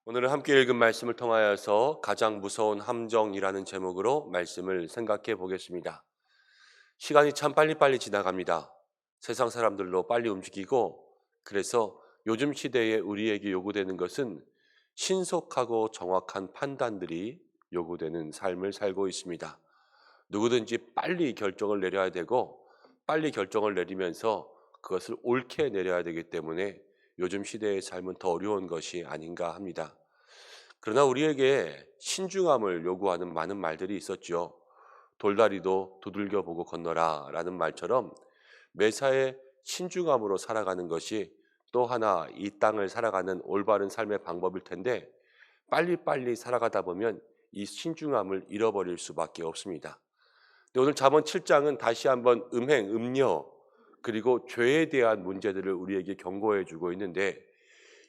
오늘은 함께 읽은 말씀을 통하여서 가장 무서운 함정이라는 제목으로 말씀을 생각해 보겠습니다. 시간이 참 빨리빨리 지나갑니다. 세상 사람들로 빨리 움직이고, 그래서 요즘 시대에 우리에게 요구되는 것은 신속하고 정확한 판단들이 요구되는 삶을 살고 있습니다. 누구든지 빨리 결정을 내려야 되고, 빨리 결정을 내리면서 그것을 옳게 내려야 되기 때문에 요즘 시대의 삶은 더 어려운 것이 아닌가 합니다. 그러나 우리에게 신중함을 요구하는 많은 말들이 있었죠. 돌다리도 두들겨 보고 건너라 라는 말처럼 매사에 신중함으로 살아가는 것이 또 하나 이 땅을 살아가는 올바른 삶의 방법일 텐데, 빨리빨리 살아가다 보면 이 신중함을 잃어버릴 수밖에 없습니다. 근데 오늘 잠언 7장은 다시 한번 음행, 음녀, 그리고 죄에 대한 문제들을 우리에게 경고해 주고 있는데,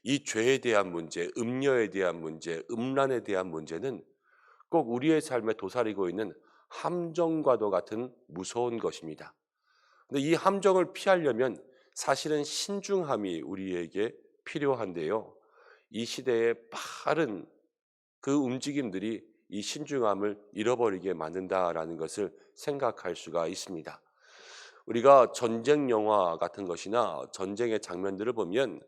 이 죄에 대한 문제, 음녀에 대한 문제, 음란에 대한 문제는 꼭 우리의 삶에 도사리고 있는 함정과도 같은 무서운 것입니다. 근데 이 함정을 피하려면 사실은 신중함이 우리에게 필요한데요. 이 시대의 빠른 그 움직임들이 이 신중함을 잃어버리게 만든다라는 것을 생각할 수가 있습니다. 우리가 전쟁 영화 같은 것이나 전쟁의 장면들을 보면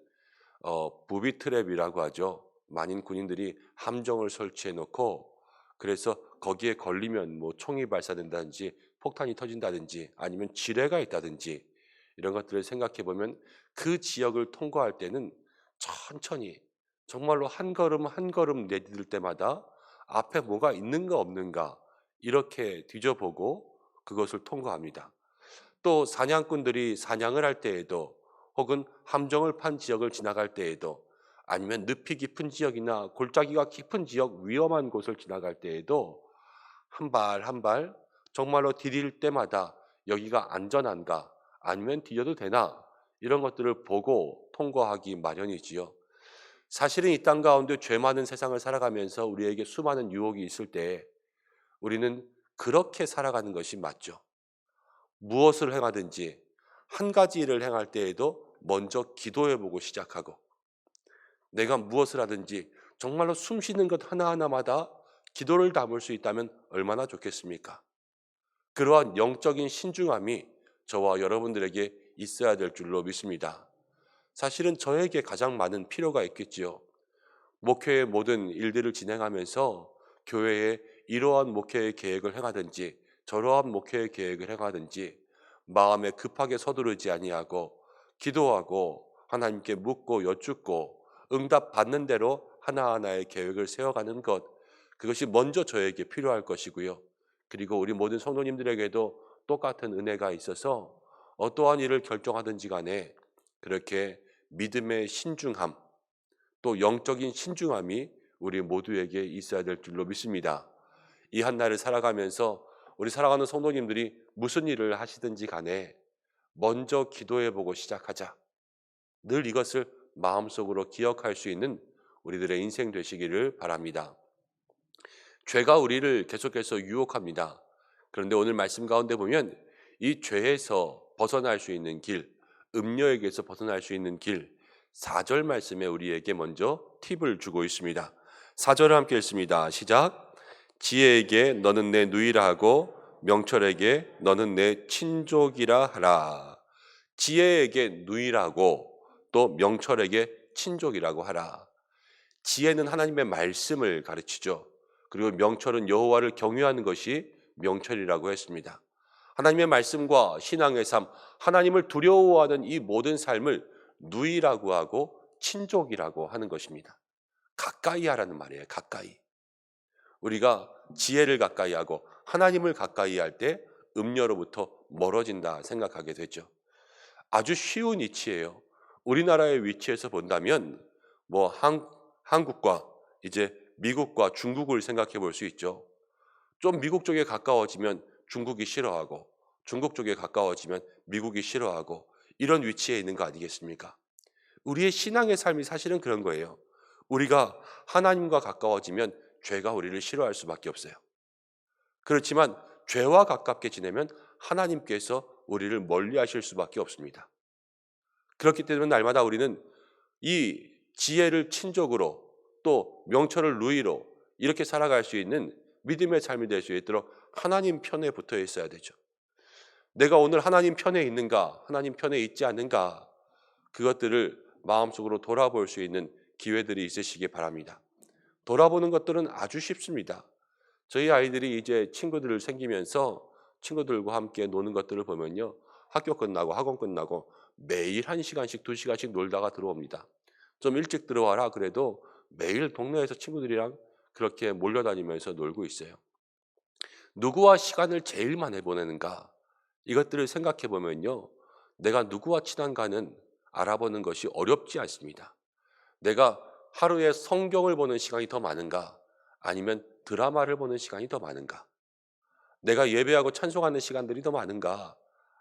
부비 트랩이라고 하죠. 많은 군인들이 함정을 설치해 놓고, 그래서 거기에 걸리면 뭐 총이 발사된다든지 폭탄이 터진다든지 아니면 지뢰가 있다든지 이런 것들을 생각해 보면 그 지역을 통과할 때는 천천히, 정말로 한 걸음 한 걸음 내디딜 때마다 앞에 뭐가 있는가 없는가 이렇게 뒤져보고 그것을 통과합니다. 또 사냥꾼들이 사냥을 할 때에도, 혹은 함정을 판 지역을 지나갈 때에도, 아니면 늪이 깊은 지역이나 골짜기가 깊은 지역, 위험한 곳을 지나갈 때에도 한 발 한 발 정말로 디딜 때마다 여기가 안전한가, 아니면 디뎌도 되나, 이런 것들을 보고 통과하기 마련이지요. 사실은 이 땅 가운데 죄 많은 세상을 살아가면서 우리에게 수많은 유혹이 있을 때 우리는 그렇게 살아가는 것이 맞죠. 무엇을 행하든지 한 가지 일을 행할 때에도 먼저 기도해 보고 시작하고, 내가 무엇을 하든지 정말로 숨 쉬는 것 하나하나마다 기도를 담을 수 있다면 얼마나 좋겠습니까? 그러한 영적인 신중함이 저와 여러분들에게 있어야 될 줄로 믿습니다. 사실은 저에게 가장 많은 필요가 있겠지요. 목회의 모든 일들을 진행하면서 교회에 이러한 목회의 계획을 행하든지 저러한 목회의 계획을 행하든지 마음에 급하게 서두르지 아니하고 기도하고 하나님께 묻고 여쭙고 응답 받는 대로 하나하나의 계획을 세워가는 것, 그것이 먼저 저에게 필요할 것이고요. 그리고 우리 모든 성도님들에게도 똑같은 은혜가 있어서 어떠한 일을 결정하든지 간에 그렇게 믿음의 신중함, 또 영적인 신중함이 우리 모두에게 있어야 될 줄로 믿습니다. 이 한날을 살아가면서 우리 살아가는 성도님들이 무슨 일을 하시든지 간에 먼저 기도해 보고 시작하자. 늘 이것을 마음속으로 기억할 수 있는 우리들의 인생 되시기를 바랍니다. 죄가 우리를 계속해서 유혹합니다. 그런데 오늘 말씀 가운데 보면 이 죄에서 벗어날 수 있는 길, 음녀에게서 벗어날 수 있는 길, 4절 말씀에 우리에게 먼저 팁을 주고 있습니다. 4절을 함께 읽습니다. 시작. 지혜에게 너는 내 누이라 하고 명철에게 너는 내 친족이라 하라. 지혜에게 누이라고, 또 명철에게 친족이라고 하라. 지혜는 하나님의 말씀을 가르치죠. 그리고 명철은 여호와를 경외하는 것이 명철이라고 했습니다. 하나님의 말씀과 신앙의 삶, 하나님을 두려워하는 이 모든 삶을 누이라고 하고 친족이라고 하는 것입니다. 가까이 하라는 말이에요. 가까이. 우리가 지혜를 가까이 하고 하나님을 가까이 할 때 음녀로부터 멀어진다 생각하게 되죠. 아주 쉬운 이치예요. 우리나라의 위치에서 본다면 뭐 한국과 이제 미국과 중국을 생각해 볼 수 있죠. 좀 미국 쪽에 가까워지면 중국이 싫어하고, 중국 쪽에 가까워지면 미국이 싫어하고, 이런 위치에 있는 거 아니겠습니까? 우리의 신앙의 삶이 사실은 그런 거예요. 우리가 하나님과 가까워지면 죄가 우리를 싫어할 수밖에 없어요. 그렇지만 죄와 가깝게 지내면 하나님께서 우리를 멀리하실 수밖에 없습니다. 그렇기 때문에 날마다 우리는 이 지혜를 친족으로, 또 명철을 누이로 이렇게 살아갈 수 있는 믿음의 삶이 될 수 있도록 하나님 편에 붙어 있어야 되죠. 내가 오늘 하나님 편에 있는가, 하나님 편에 있지 않는가, 그것들을 마음속으로 돌아볼 수 있는 기회들이 있으시기 바랍니다. 돌아보는 것들은 아주 쉽습니다. 저희 아이들이 이제 친구들을 생기면서 친구들과 함께 노는 것들을 보면요, 학교 끝나고 학원 끝나고 매일 1시간씩 2시간씩 놀다가 들어옵니다. 좀 일찍 들어와라 그래도 매일 동네에서 친구들이랑 그렇게 몰려다니면서 놀고 있어요. 누구와 시간을 제일 많이 보내는가? 이것들을 생각해 보면요, 내가 누구와 친한가는 알아보는 것이 어렵지 않습니다. 내가 하루에 성경을 보는 시간이 더 많은가? 아니면 드라마를 보는 시간이 더 많은가? 내가 예배하고 찬송하는 시간들이 더 많은가?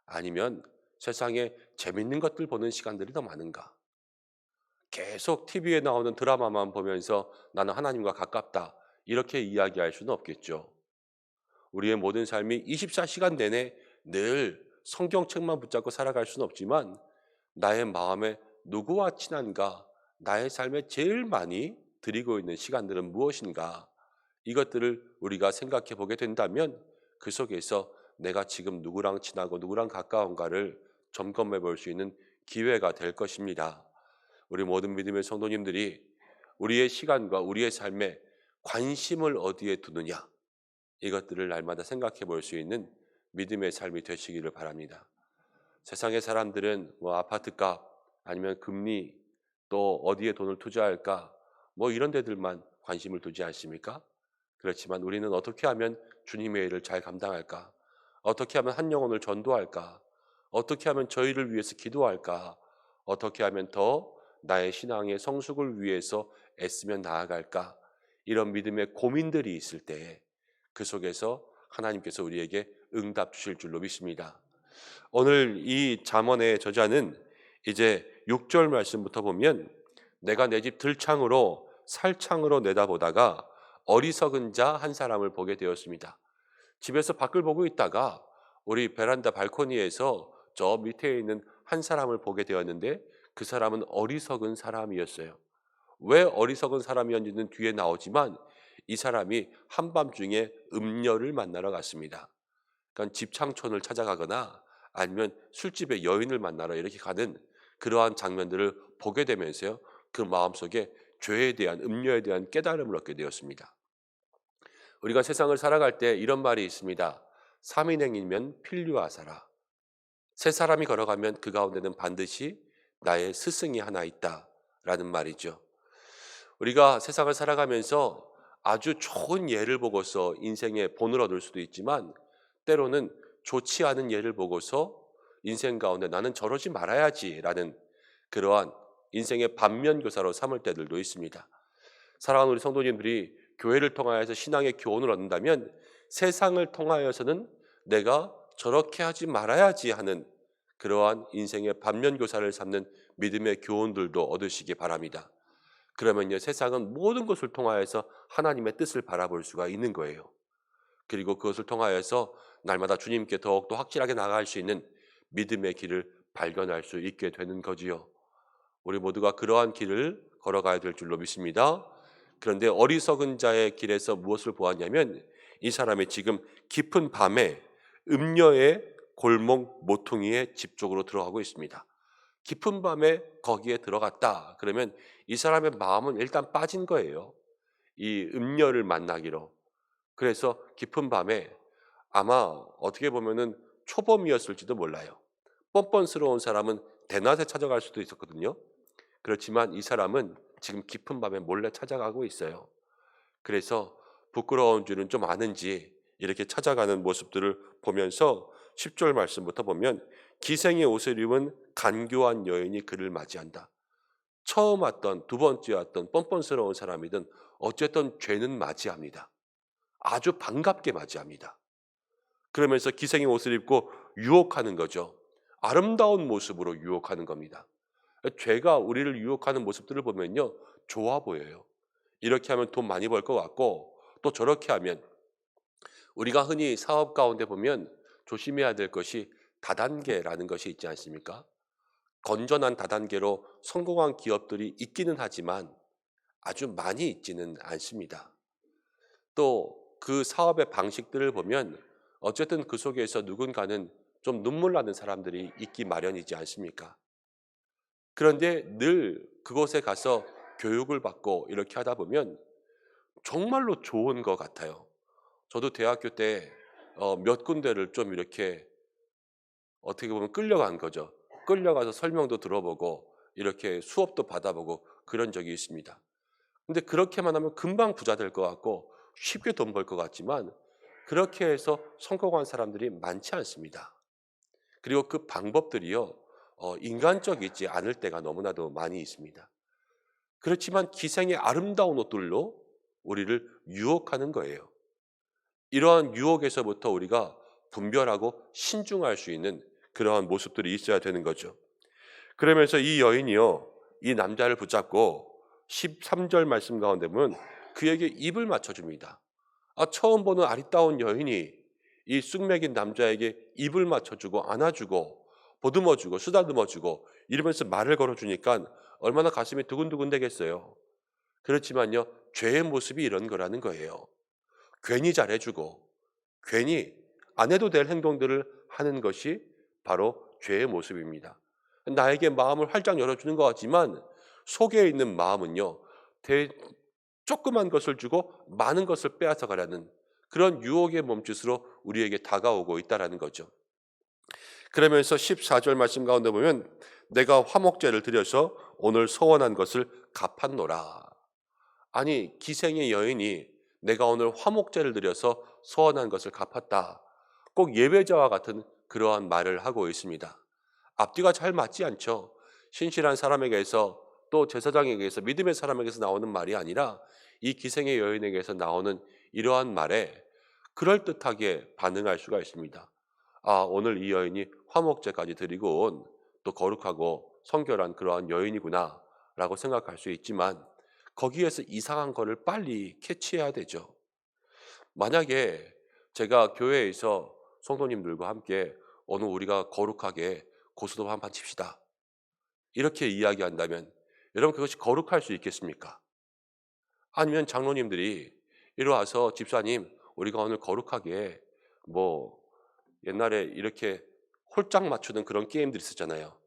아니면 세상에 재밌는 것들 보는 시간들이 더 많은가? 계속 TV에 나오는 드라마만 보면서 나는 하나님과 가깝다, 이렇게 이야기할 수는 없겠죠. 우리의 모든 삶이 24시간 내내 늘 성경책만 붙잡고 살아갈 수는 없지만, 나의 마음에 누구와 친한가, 나의 삶에 제일 많이 드리고 있는 시간들은 무엇인가, 이것들을 우리가 생각해 보게 된다면 그 속에서 내가 지금 누구랑 친하고 누구랑 가까운가를 점검해 볼 수 있는 기회가 될 것입니다. 우리 모든 믿음의 성도님들이 우리의 시간과 우리의 삶에 관심을 어디에 두느냐, 이것들을 날마다 생각해 볼 수 있는 믿음의 삶이 되시기를 바랍니다. 세상의 사람들은 뭐 아파트값, 아니면 금리, 또 어디에 돈을 투자할까, 뭐 이런 데들만 관심을 두지 않습니까? 그렇지만 우리는 어떻게 하면 주님의 일을 잘 감당할까? 어떻게 하면 한 영혼을 전도할까? 어떻게 하면 저희를 위해서 기도할까? 어떻게 하면 더 나의 신앙의 성숙을 위해서 애쓰며 나아갈까? 이런 믿음의 고민들이 있을 때 그 속에서 하나님께서 우리에게 응답 주실 줄로 믿습니다. 오늘 이 잠언의 저자는 이제 6절 말씀부터 보면, 내가 내 집 들창으로 살창으로 내다보다가 어리석은 자 한 사람을 보게 되었습니다. 집에서 밖을 보고 있다가 우리 베란다 발코니에서 저 밑에 있는 한 사람을 보게 되었는데, 그 사람은 어리석은 사람이었어요. 왜 어리석은 사람이었는지는 뒤에 나오지만, 이 사람이 한밤중에 음녀를 만나러 갔습니다. 그러니까 집창촌을 찾아가거나 아니면 술집에 여인을 만나러 이렇게 가는 그러한 장면들을 보게 되면서요, 그 마음속에 죄에 대한, 음녀에 대한 깨달음을 얻게 되었습니다. 우리가 세상을 살아갈 때 이런 말이 있습니다. 삼인행이면 필류하사라. 세 사람이 걸어가면 그 가운데는 반드시 나의 스승이 하나 있다라는 말이죠. 우리가 세상을 살아가면서 아주 좋은 예를 보고서 인생의 본을 얻을 수도 있지만, 때로는 좋지 않은 예를 보고서 인생 가운데 나는 저러지 말아야지라는 그러한 인생의 반면교사로 삼을 때들도 있습니다. 사랑하는 우리 성도님들이 교회를 통하여서 신앙의 교훈을 얻는다면, 세상을 통하여서는 내가 저렇게 하지 말아야지 하는 그러한 인생의 반면교사를 삼는 믿음의 교훈들도 얻으시기 바랍니다. 그러면요, 세상은 모든 것을 통하여서 하나님의 뜻을 바라볼 수가 있는 거예요. 그리고 그것을 통하여서 날마다 주님께 더욱더 확실하게 나아갈 수 있는 믿음의 길을 발견할 수 있게 되는 거지요. 우리 모두가 그러한 길을 걸어가야 될 줄로 믿습니다. 그런데 어리석은 자의 길에서 무엇을 보았냐면, 이 사람이 지금 깊은 밤에 음녀의 골목 모퉁이의 집 쪽으로 들어가고 있습니다. 깊은 밤에 거기에 들어갔다 그러면 이 사람의 마음은 일단 빠진 거예요. 이 음녀를 만나기로. 그래서 깊은 밤에, 아마 어떻게 보면은 초범이었을지도 몰라요. 뻔뻔스러운 사람은 대낮에 찾아갈 수도 있었거든요. 그렇지만 이 사람은 지금 깊은 밤에 몰래 찾아가고 있어요. 그래서 부끄러운 줄은 좀 아는지 이렇게 찾아가는 모습들을 보면서 10절 말씀부터 보면, 기생의 옷을 입은 간교한 여인이 그를 맞이한다. 처음 왔던, 두 번째 왔던 뻔뻔스러운 사람이든 어쨌든 죄는 맞이합니다. 아주 반갑게 맞이합니다. 그러면서 기생의 옷을 입고 유혹하는 거죠. 아름다운 모습으로 유혹하는 겁니다. 죄가 우리를 유혹하는 모습들을 보면요, 좋아 보여요. 이렇게 하면 돈 많이 벌 것 같고, 또 저렇게 하면, 우리가 흔히 사업 가운데 보면 조심해야 될 것이 다단계라는 것이 있지 않습니까? 건전한 다단계로 성공한 기업들이 있기는 하지만, 아주 많이 있지는 않습니다. 또 그 사업의 방식들을 보면 어쨌든 그 속에서 누군가는 좀 눈물 나는 사람들이 있기 마련이지 않습니까? 그런데 늘 그곳에 가서 교육을 받고 이렇게 하다 보면 정말로 좋은 것 같아요. 저도 대학교 때 몇 군데를 좀 이렇게 어떻게 보면 끌려간 거죠. 끌려가서 설명도 들어보고 이렇게 수업도 받아보고 그런 적이 있습니다. 근데 그렇게만 하면 금방 부자 될 것 같고 쉽게 돈 벌 것 같지만 그렇게 해서 성공한 사람들이 많지 않습니다. 그리고 그 방법들이요, 인간적이지 않을 때가 너무나도 많이 있습니다. 그렇지만 기생의 아름다운 옷들로 우리를 유혹하는 거예요. 이러한 유혹에서부터 우리가 분별하고 신중할 수 있는 그러한 모습들이 있어야 되는 거죠. 그러면서 이 여인이요, 이 남자를 붙잡고 13절 말씀 가운데 보면 그에게 입을 맞춰줍니다. 처음 보는 아리따운 여인이 이 쑥맥인 남자에게 입을 맞춰주고 안아주고 보듬어주고 쓰다듬어주고 이러면서 말을 걸어주니까 얼마나 가슴이 두근두근 되겠어요. 그렇지만요, 죄의 모습이 이런 거라는 거예요. 괜히 잘해주고 괜히 안 해도 될 행동들을 하는 것이 바로 죄의 모습입니다. 나에게 마음을 활짝 열어주는 것 같지만 속에 있는 마음은요, 조그만 것을 주고 많은 것을 빼앗아 가려는 그런 유혹의 몸짓으로 우리에게 다가오고 있다는 거죠. 그러면서 14절 말씀 가운데 보면 내가 화목제를 드려서 오늘 소원한 것을 갚았노라. 아니, 기생의 여인이 내가 오늘 화목제를 드려서 소원한 것을 갚았다. 꼭 예배자와 같은 그러한 말을 하고 있습니다. 앞뒤가 잘 맞지 않죠. 신실한 사람에게서 또 제사장에게서 믿음의 사람에게서 나오는 말이 아니라 이 기생의 여인에게서 나오는 이러한 말에 그럴듯하게 반응할 수가 있습니다. 오늘 이 여인이 화목제까지 드리고 온 또 거룩하고 성결한 그러한 여인이구나 라고 생각할 수 있지만 거기에서 이상한 거를 빨리 캐치해야 되죠. 만약에 제가 교회에서 성도님들과 함께 오늘 우리가 거룩하게 고스톱 한판 칩시다. 이렇게 이야기한다면 여러분 그것이 거룩할 수 있겠습니까? 아니면 장로님들이 이리 와서 집사님 우리가 오늘 거룩하게 뭐 옛날에 이렇게 홀짝 맞추는 그런 게임들 있었잖아요.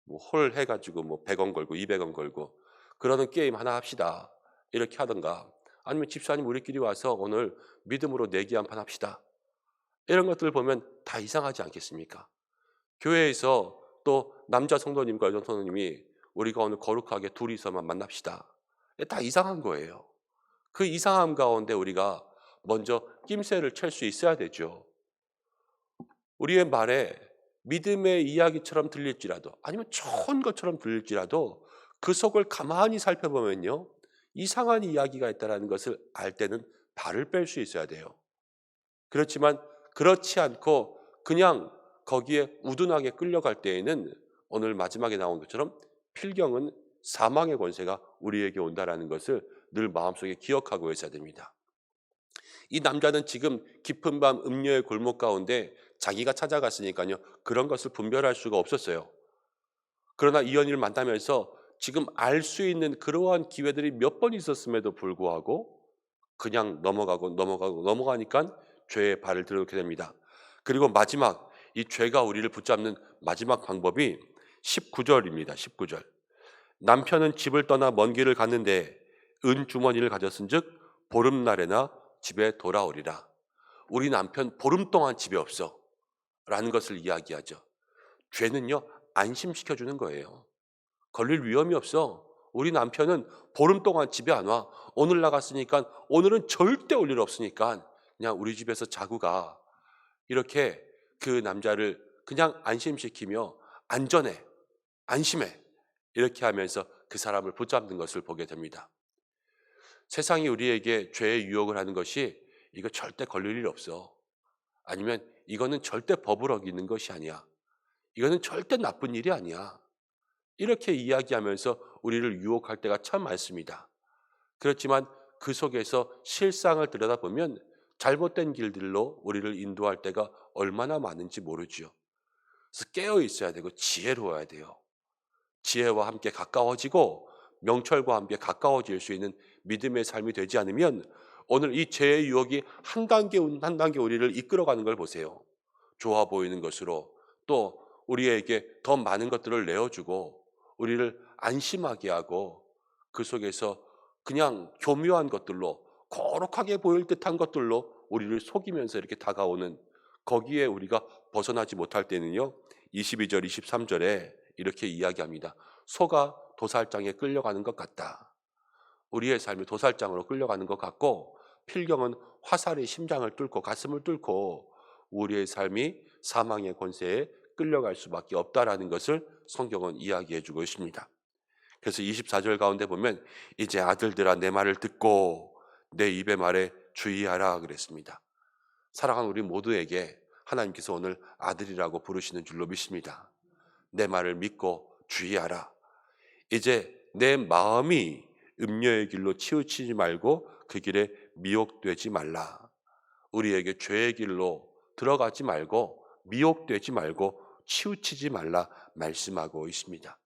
뭐 홀 해가지고 뭐 100원 걸고 200원 걸고 그러는 게임 하나 합시다. 이렇게 하던가 아니면 집사님 우리끼리 와서 오늘 믿음으로 내기 한 판 합시다. 이런 것들 보면 다 이상하지 않겠습니까? 교회에서 또 남자 성도님과 여자 성도님이 우리가 오늘 거룩하게 둘이서만 만납시다. 다 이상한 거예요. 그 이상함 가운데 우리가 먼저 낌새를 찰 수 있어야 되죠. 우리의 말에 믿음의 이야기처럼 들릴지라도 아니면 좋은 것처럼 들릴지라도 그 속을 가만히 살펴보면요. 이상한 이야기가 있다는 것을 알 때는 발을 뺄 수 있어야 돼요. 그렇지만 그렇지 않고 그냥 거기에 우둔하게 끌려갈 때에는 오늘 마지막에 나온 것처럼 필경은 사망의 권세가 우리에게 온다는 것을 늘 마음속에 기억하고 있어야 됩니다. 이 남자는 지금 깊은 밤 음녀의 골목 가운데 자기가 찾아갔으니까요. 그런 것을 분별할 수가 없었어요. 그러나 이 연인을 만나면서 지금 알 수 있는 그러한 기회들이 몇 번 있었음에도 불구하고 그냥 넘어가니까 죄의 발을 들여놓게 됩니다. 그리고 마지막 이 죄가 우리를 붙잡는 마지막 방법이 19절입니다. 19절. 남편은 집을 떠나 먼 길을 갔는데 은 주머니를 가졌은즉 보름날에나 집에 돌아오리라. 우리 남편 보름 동안 집에 없어 라는 것을 이야기하죠. 죄는요 안심시켜주는 거예요. 걸릴 위험이 없어. 우리 남편은 보름 동안 집에 안 와. 오늘 나갔으니까 오늘은 절대 올 일 없으니까 그냥 우리 집에서 자고 가. 이렇게 그 남자를 그냥 안심시키며 안전해, 안심해 이렇게 하면서 그 사람을 붙잡는 것을 보게 됩니다. 세상이 우리에게 죄의 유혹을 하는 것이 이거 절대 걸릴 일 없어. 아니면 이거는 절대 법을 어기는 것이 아니야. 이거는 절대 나쁜 일이 아니야. 이렇게 이야기하면서 우리를 유혹할 때가 참 많습니다. 그렇지만 그 속에서 실상을 들여다보면 잘못된 길들로 우리를 인도할 때가 얼마나 많은지 모르죠. 그래서 깨어 있어야 되고 지혜로워야 돼요. 지혜와 함께 가까워지고 명철과 함께 가까워질 수 있는 믿음의 삶이 되지 않으면 오늘 이 죄의 유혹이 한 단계 우리를 이끌어가는 걸 보세요. 좋아 보이는 것으로, 또 우리에게 더 많은 것들을 내어주고 우리를 안심하게 하고, 그 속에서 그냥 교묘한 것들로, 거룩하게 보일 듯한 것들로 우리를 속이면서 이렇게 다가오는, 거기에 우리가 벗어나지 못할 때는요, 22절 23절에 이렇게 이야기합니다. 소가 도살장에 끌려가는 것 같다. 우리의 삶이 도살장으로 끌려가는 것 같고, 필경은 화살이 심장을 뚫고 가슴을 뚫고 우리의 삶이 사망의 권세에 끌려갈 수밖에 없다라는 것을 성경은 이야기해 주고 있습니다. 그래서 24절 가운데 보면 이제 아들들아 내 말을 듣고 내 입의 말에 주의하라 그랬습니다. 사랑하는 우리 모두에게 하나님께서 오늘 아들이라고 부르시는 줄로 믿습니다. 내 말을 믿고 주의하라. 이제 내 마음이 음녀의 길로 치우치지 말고 그 길에 미혹되지 말라. 우리에게 죄의 길로 들어가지 말고 미혹되지 말고 치우치지 말라 말씀하고 있습니다.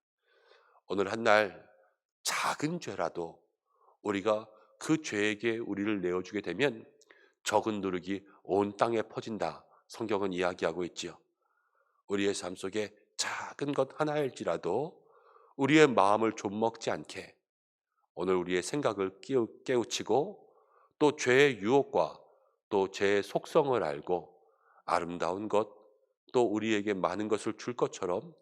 오늘 한날 작은 죄라도 우리가 그 죄에게 우리를 내어주게 되면 적은 누룩이 온 땅에 퍼진다. 성경은 이야기하고 있지요. 우리의 삶 속에 작은 것 하나일지라도 우리의 마음을 좀먹지 않게 오늘 우리의 생각을 깨우치고, 또 죄의 유혹과 또 죄의 속성을 알고 아름다운 것, 또 우리에게 많은 것을 줄 것처럼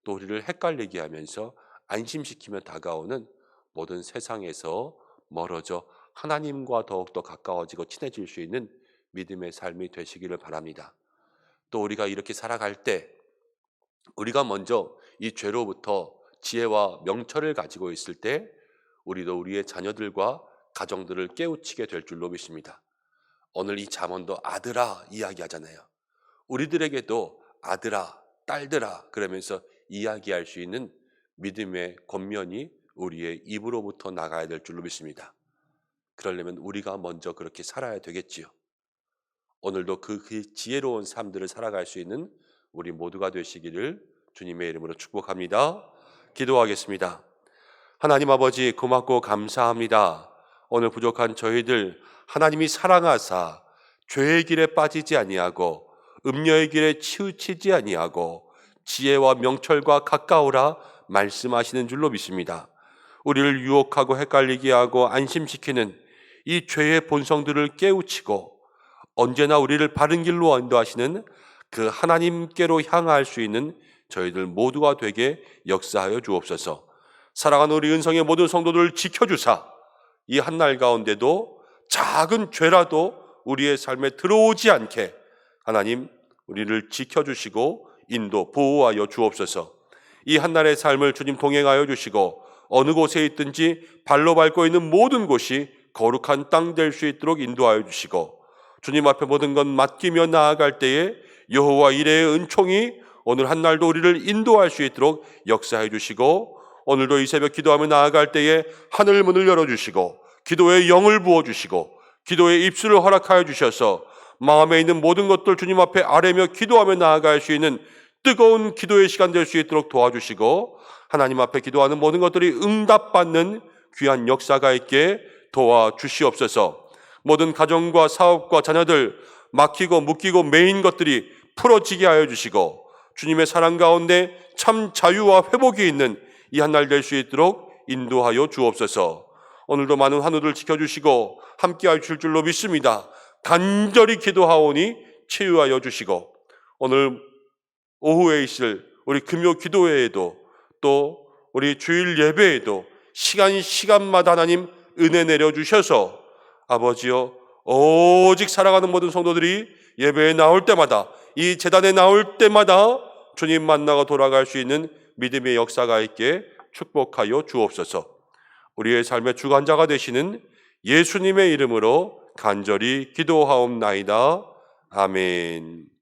또 우리를 헷갈리게 하면서 안심시키며 다가오는 모든 세상에서 멀어져 하나님과 더욱더 가까워지고 친해질 수 있는 믿음의 삶이 되시기를 바랍니다. 또 우리가 이렇게 살아갈 때 우리가 먼저 이 죄로부터 지혜와 명철을 가지고 있을 때 우리도 우리의 자녀들과 가정들을 깨우치게 될 줄로 믿습니다. 오늘 이 잠언도 아들아 이야기하잖아요. 우리들에게도 아들아, 딸들아 그러면서 이야기할 수 있는 믿음의 권면이 우리의 입으로부터 나가야 될 줄로 믿습니다. 그러려면 우리가 먼저 그렇게 살아야 되겠지요. 오늘도 그 지혜로운 삶들을 살아갈 수 있는 우리 모두가 되시기를 주님의 이름으로 축복합니다. 기도하겠습니다. 하나님 아버지 고맙고 감사합니다. 오늘 부족한 저희들 하나님이 사랑하사 죄의 길에 빠지지 아니하고 음녀의 길에 치우치지 아니하고 지혜와 명철과 가까우라 말씀하시는 줄로 믿습니다. 우리를 유혹하고 헷갈리게 하고 안심시키는 이 죄의 본성들을 깨우치고 언제나 우리를 바른 길로 인도하시는 그 하나님께로 향할 수 있는 저희들 모두가 되게 역사하여 주옵소서. 사랑하는 우리 은성의 모든 성도들을 지켜주사 이 한날 가운데도 작은 죄라도 우리의 삶에 들어오지 않게 하나님 우리를 지켜주시고 인도 보호하여 주옵소서. 이 한날의 삶을 주님 동행하여 주시고 어느 곳에 있든지 발로 밟고 있는 모든 곳이 거룩한 땅 될 수 있도록 인도하여 주시고, 주님 앞에 모든 것 맡기며 나아갈 때에 여호와 이레의 은총이 오늘 한날도 우리를 인도할 수 있도록 역사해 주시고, 오늘도 이 새벽 기도하며 나아갈 때에 하늘 문을 열어주시고 기도의 영을 부어주시고 기도의 입술을 허락하여 주셔서 마음에 있는 모든 것들 주님 앞에 아뢰며 기도하며 나아갈 수 있는 뜨거운 기도의 시간 될 수 있도록 도와주시고, 하나님 앞에 기도하는 모든 것들이 응답받는 귀한 역사가 있게 도와주시옵소서. 모든 가정과 사업과 자녀들 막히고 묶이고 매인 것들이 풀어지게 하여 주시고 주님의 사랑 가운데 참 자유와 회복이 있는 이 한날 될 수 있도록 인도하여 주옵소서. 오늘도 많은 환우들 지켜주시고 함께 하실 줄로 믿습니다. 간절히 기도하오니 치유하여 주시고, 오늘 오후에 있을 우리 금요 기도회에도 또 우리 주일 예배에도 시간마다 하나님 은혜 내려주셔서 아버지여 오직 살아가는 모든 성도들이 예배에 나올 때마다 이 제단에 나올 때마다 주님 만나고 돌아갈 수 있는 믿음의 역사가 있게 축복하여 주옵소서. 우리의 삶의 주관자가 되시는 예수님의 이름으로 간절히 기도하옵나이다. 아멘.